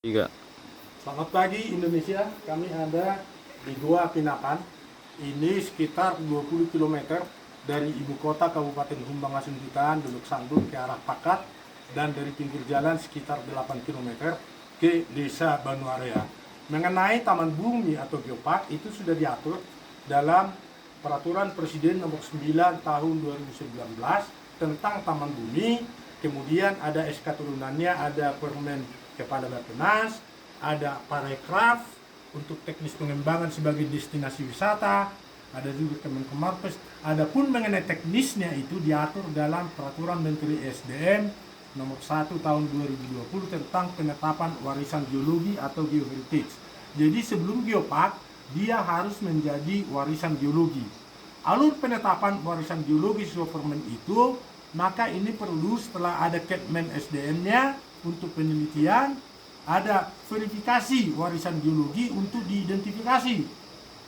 Tiga. Selamat pagi Indonesia, kami ada di Gua Pinakan. Ini sekitar 20 km dari ibu kota Kabupaten Humbang Hasundutan, Dolok Sandung ke arah Pakat, dan dari pinggir jalan sekitar 8 km ke Desa Banuarea. Mengenai Taman Bumi atau Geopark itu sudah diatur dalam Peraturan Presiden Nomor 9 Tahun 2019 tentang Taman Bumi. Kemudian ada SK turunannya, ada Permen Kepala Bappenas, ada parekraf untuk teknis pengembangan sebagai destinasi wisata, ada juga Kemenkomarves. Adapun mengenai teknisnya itu diatur dalam Peraturan Menteri SDM Nomor 1 Tahun 2020 tentang penetapan warisan geologi atau geoheritage. Jadi sebelum geopark dia harus menjadi warisan geologi. Alur penetapan warisan geologi sesuai permen itu, maka ini perlu setelah ada Kepmen SDM-nya untuk penelitian, ada verifikasi warisan geologi untuk diidentifikasi,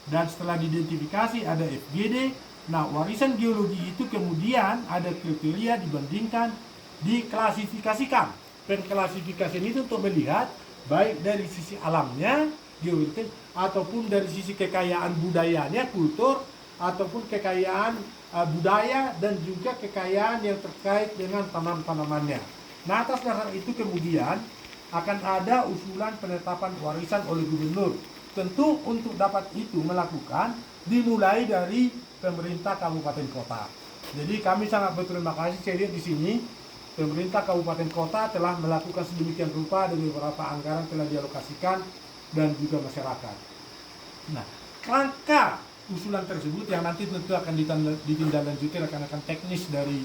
dan setelah diidentifikasi ada FGD. Nah, warisan geologi itu kemudian ada kriteria dibandingkan, diklasifikasikan. Penklasifikasian itu untuk melihat baik dari sisi alamnya geoheritage ataupun dari sisi kekayaan budayanya, kultur, ataupun kekayaan budaya dan juga kekayaan yang terkait dengan tanam-tanamannya. Nah, atas dasar itu kemudian akan ada usulan penetapan warisan oleh gubernur. Tentu untuk dapat itu melakukan dimulai dari pemerintah kabupaten kota. Jadi kami sangat berterima kasih, saya lihat di sini pemerintah kabupaten kota telah melakukan sedemikian rupa dengan beberapa anggaran telah dialokasikan dan juga masyarakat. Nah, rangka usulan tersebut yang nanti tentu akan ditindaklanjuti rekan-rekan teknis dari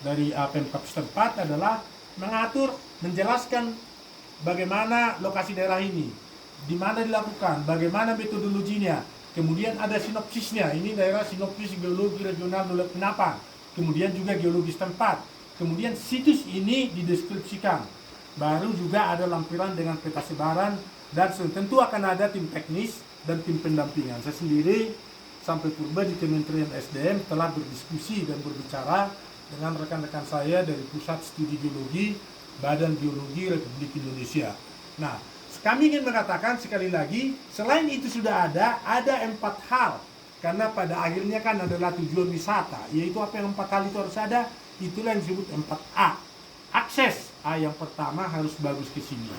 Pemkab setempat adalah mengatur, menjelaskan bagaimana lokasi daerah ini, di mana dilakukan, bagaimana metodologinya, kemudian ada sinopsisnya, ini daerah sinopsis geologi regional Dolok Pinakan, kemudian juga geologi setempat, kemudian situs ini dideskripsikan, baru juga ada lampiran dengan peta sebaran, dan tentu akan ada tim teknis dan tim pendampingan. Saya sendiri sampai purba di Kementerian SDM telah berdiskusi dan berbicara dengan rekan-rekan saya dari Pusat Studi Geologi Badan Geologi Republik Indonesia. Nah, kami ingin mengatakan sekali lagi, selain itu sudah ada 4 hal. Karena pada akhirnya kan adalah tujuan wisata, yaitu apa yang 4 hal itu harus ada, itulah yang disebut 4A. Akses, A yang pertama harus bagus ke sini.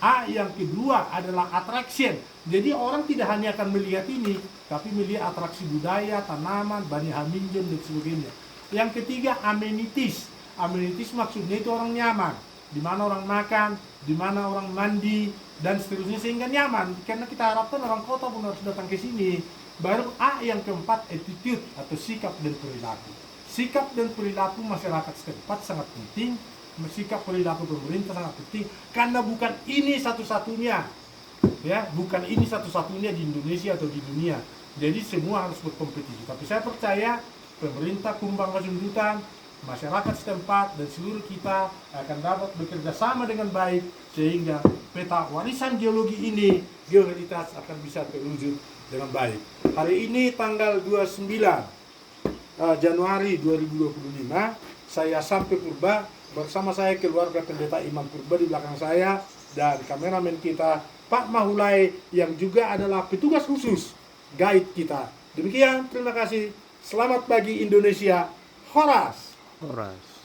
A yang kedua adalah attraction. Jadi orang tidak hanya akan melihat ini, tapi melihat atraksi budaya, tanaman, bani haminjem dan sebagainya. Yang ketiga amenities. Amenities maksudnya itu orang nyaman, di mana orang makan, di mana orang mandi dan seterusnya sehingga nyaman. Karena kita harapkan orang kota pun harus datang ke sini. Baru A yang keempat attitude atau sikap dan perilaku. Sikap dan perilaku masyarakat setempat sangat penting. Sikap perilaku pemerintah sangat penting karena bukan ini satu-satunya, ya, bukan ini satu-satunya di Indonesia atau di dunia. Jadi semua harus berkompetisi. Tapi saya percaya pemerintah Humbang Hasundutan, masyarakat setempat dan seluruh kita akan dapat bekerja sama dengan baik sehingga peta warisan geologi ini, geoheritage akan bisa terwujud dengan baik. Hari ini tanggal 29 Januari 2025, saya sampai purba. Bersama saya keluarga pendeta Imam Purba di belakang saya dan kameramen kita Pak Mahulai yang juga adalah petugas khusus guide kita. Demikian, terima kasih. Selamat pagi Indonesia. Horas. Horas.